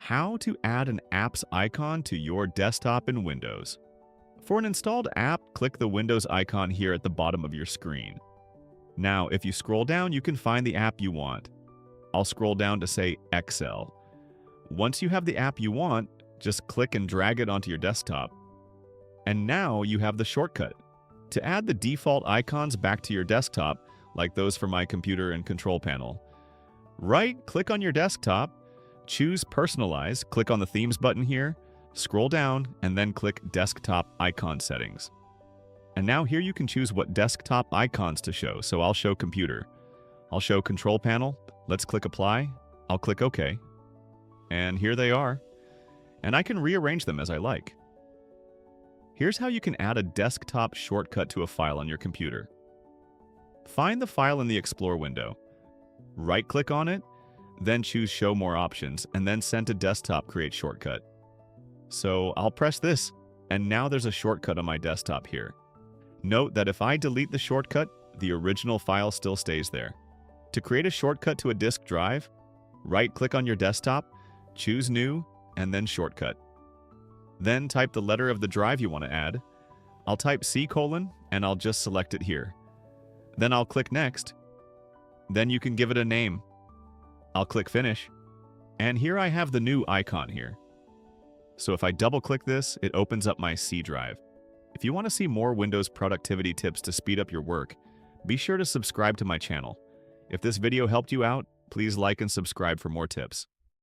How to add an app's icon to your desktop in Windows. For an installed app, click the Windows icon here at the bottom of your screen. Now, if you scroll down, you can find the app you want. I'll scroll down to say Excel. Once you have the app you want, just click and drag it onto your desktop. And now you have the shortcut. To add the default icons back to your desktop, like those for my computer and control panel, right-click on your desktop, choose Personalize, click on the Themes button here, scroll down, and then click Desktop Icon Settings. And now here you can choose what desktop icons to show, so I'll show Computer. I'll show Control Panel, let's click Apply, I'll click OK. And here they are. And I can rearrange them as I like. Here's how you can add a desktop shortcut to a file on your computer. Find the file in the Explore window. Right-click on it, then choose Show More Options, and then Send to Desktop Create Shortcut. So I'll press this, and now there's a shortcut on my desktop here. Note that if I delete the shortcut, the original file still stays there. To create a shortcut to a disk drive, right-click on your desktop, choose New, and then Shortcut. Then type the letter of the drive you want to add. I'll type C:, and I'll just select it here. Then I'll click Next. Then you can give it a name. I'll click Finish. And here I have the new icon here. So if I double-click this, it opens up my C drive. If you want to see more Windows productivity tips to speed up your work, be sure to subscribe to my channel. If this video helped you out, please like and subscribe for more tips.